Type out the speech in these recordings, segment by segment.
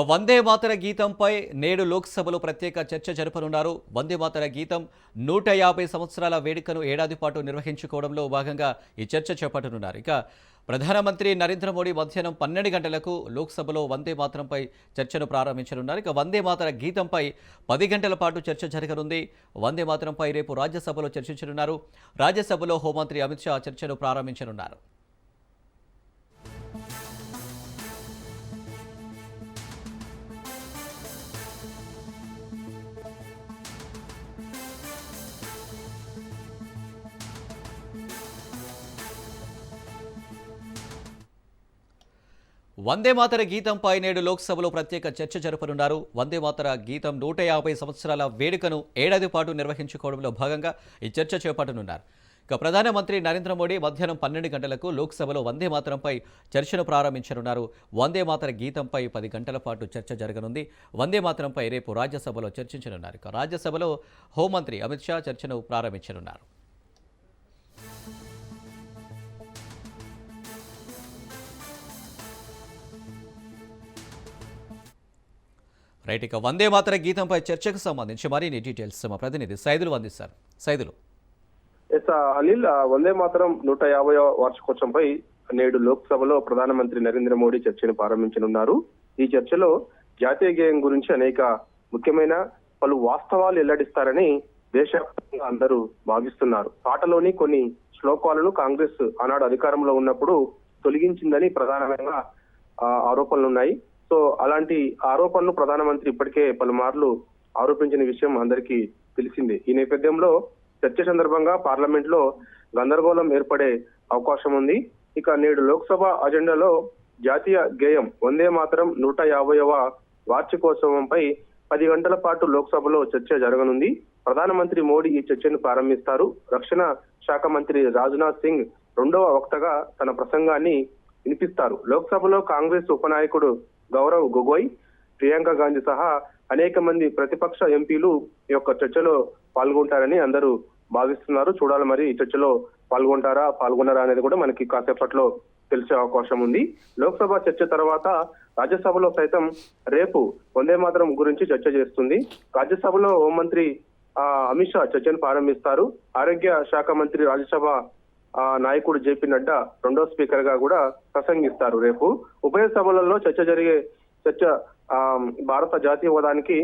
వందే మాతర గీతంపై నేడు లోక్సభలో ప్రత్యేక చర్చ జరపనున్నారు. వందే మాతర గీతం 150 సంవత్సరాల వేడుకను ఏడాది పాటు నిర్వహించుకోవడంలో భాగంగా ఈ చర్చ చేపట్టనున్నారు. ఇక ప్రధానమంత్రి నరేంద్ర మోడీ మధ్యాహ్నం 12 గంటలకు లోక్సభలో వందే మాతరంపై చర్చను ప్రారంభించనున్నారు. ఇక వందే మాతర గీతంపై 10 గంటల పాటు చర్చ జరగనుంది. వందే మాతరంపై రేపు రాజ్యసభలో చర్చించనున్నారు. రాజ్యసభలో హోంమంత్రి అమిత్ షా చర్చను ప్రారంభించనున్నారు. వందే మాతర గీతంపై నేడు లోక్సభలో ప్రత్యేక చర్చ జరపనున్నారు. వందే మాతర గీతం 150 సంవత్సరాల వేడుకను ఏడాది పాటు నిర్వహించుకోవడంలో భాగంగా ఈ చర్చ చేపట్టనున్నారు. ఇక ప్రధానమంత్రి నరేంద్ర మోడీ మధ్యాహ్నం 12 గంటలకు లోక్సభలో వందే మాతరంపై చర్చను ప్రారంభించనున్నారు. వందే మాతర గీతంపై 10 గంటల పాటు చర్చ జరగనుంది. వందే మాతరంపై రేపు రాజ్యసభలో చర్చించనున్నారు. ఇక రాజ్యసభలో హోంమంత్రి అమిత్ షా చర్చను ప్రారంభించనున్నారు. రైట్, ఇక వందే మాతర గీతంపై చర్చకు సంబంధించి మరిన్ని డీటెయిల్స్ మా ప్రతినిధి సైదులు అందిస్తారు. సైదులు. అనిల్, వందే మాతరం 150వ వార్షికోత్సవంపై నేడు లోక్సభలో ప్రధానమంత్రి నరేంద్ర మోడీ చర్చను ప్రారంభించనున్నారు. ఈ చర్చలో జాతీయ గేయం గురించి అనేక ముఖ్యమైన పలు వాస్తవాలు వెల్లడిస్తారని దేశవ్యాప్తంగా అందరూ భావిస్తున్నారు. పాటలోని కొన్ని శ్లోకాలను కాంగ్రెస్ ఆనాడు అధికారంలో ఉన్నప్పుడు తొలగించిందని ప్రధానమైన ఆరోపణలున్నాయి. సో అలాంటి ఆరోపణలు ప్రధానమంత్రి ఇప్పటికే పలుమార్లు ఆరోపించిన విషయం అందరికీ తెలిసిందే. ఈ నేపథ్యంలో చర్చ సందర్భంగా పార్లమెంట్ లో గందరగోళం ఏర్పడే అవకాశం ఉంది. ఇక నేడు లోక్సభ అజెండాలో జాతీయ గేయం వందే మాతరం 150వ వార్షికోత్సవంపై 10 గంటల పాటు లోక్సభలో చర్చ జరగనుంది. ప్రధానమంత్రి మోడీ ఈ చర్చను ప్రారంభిస్తారు. రక్షణ శాఖ మంత్రి రాజ్నాథ్ సింగ్ రెండవ వక్తగా తన ప్రసంగాన్ని వినిపిస్తారు. లోక్సభలో కాంగ్రెస్ ఉపనాయకుడు గౌరవ్ గొగోయ్, ప్రియాంక గాంధీ సహా అనేక మంది ప్రతిపక్ష ఎంపీలు ఈ యొక్క చర్చలో పాల్గొంటారని అందరూ భావిస్తున్నారు. చూడాలి మరి ఈ చర్చలో పాల్గొన్నారా అనేది కూడా మనకి కాసేపట్లో తెలిసే అవకాశం ఉంది. లోక్సభ చర్చ తర్వాత రాజ్యసభలో సైతం రేపు వందే మాతరం గురించి చర్చ చేస్తుంది. రాజ్యసభలో హోంమంత్రి అమిత్ షా చర్చను ప్రారంభిస్తారు. ఆరోగ్య శాఖ మంత్రి రాజ్యసభ నాయకుడు జేపీ నడ్డా రెండో స్పీకర్ గా కూడా ప్రసంగిస్తారు. రేపు ఉభయ సభలలో చర్చ భారత జాతీయ హోదానికి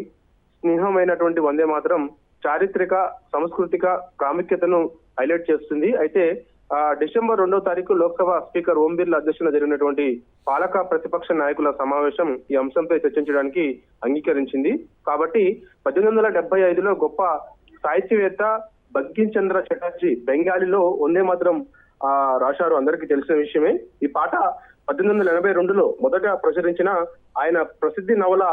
స్నేహమైనటువంటి వందే మాతరం చారిత్రక సాంస్కృతిక ప్రాముఖ్యతను హైలైట్ చేస్తుంది. అయితే డిసెంబర్ 2వ తారీఖు లోక్సభ స్పీకర్ ఓం బిర్లా అధ్యక్షతన జరిగినటువంటి పాలక ప్రతిపక్ష నాయకుల సమావేశం ఈ అంశంపై చర్చించడానికి అంగీకరించింది. కాబట్టి 1875లో గొప్ప సాహిత్యవేత్త బంకిం చంద్ర చటర్జీ బెంగాలీలో వందే మాతరం రాశారు, అందరికీ తెలిసిన విషయమే. ఈ పాట 1882లో మొదట ప్రచురించిన ఆయన ప్రసిద్ధి నవల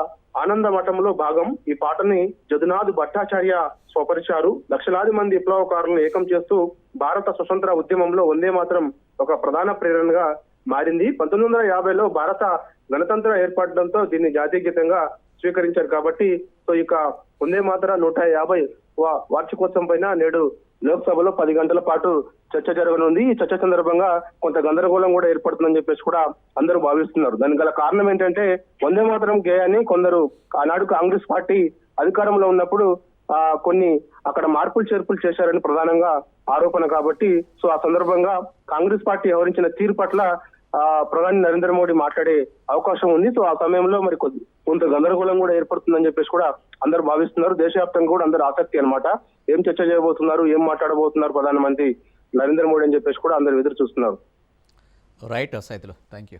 ఆనంద మఠంలో భాగం. ఈ పాటని జదునాథ్ భట్టాచార్య స్వపరిచారు. లక్షలాది మంది విప్లవకారులను ఏకం చేస్తూ భారత స్వతంత్ర ఉద్యమంలో వందే మాతరం ఒక ప్రధాన ప్రేరణగా మారింది. 1950లో భారత గణతంత్ర ఏర్పడడంతో దీన్ని జాతీయ గీతంగా స్వీకరించారు. కాబట్టి సో ఇక వందే మాతర 150 వార్షికోత్సవం పైన నేడు లోక్సభలో 10 గంటల పాటు చర్చ జరగనుంది. ఈ చర్చ సందర్భంగా కొంత గందరగోళం కూడా ఏర్పడుతుందని చెప్పేసి కూడా అందరూ భావిస్తున్నారు. దానికి గల కారణం ఏంటంటే వందే మాతరం గేయాన్ని కొందరు ఆనాడు కాంగ్రెస్ పార్టీ అధికారంలో ఉన్నప్పుడు కొన్ని అక్కడ మార్పులు చేర్పులు చేశారని ప్రధానంగా ఆరోపణ. కాబట్టి సో ఆ సందర్భంగా కాంగ్రెస్ పార్టీ వ్యవహరించిన తీరు పట్ల ప్రధాని నరేంద్ర మోడీ మాట్లాడే అవకాశం ఉంది. సో ఆ సమయంలో మరి కొంత గందరగోళం కూడా ఏర్పడుతుందని చెప్పేసి కూడా అందరూ భావిస్తున్నారు. దేశవ్యాప్తంగా కూడా అందరూ ఆసక్తి అన్నమాట. ఏం చర్చ చేయబోతున్నారు, ఏం మాట్లాడబోతున్నారు ప్రధానమంత్రి నరేంద్ర మోడీ అని చెప్పేసి కూడా అందరూ ఎదురు చూస్తున్నారు. Right Saidulu, thank you.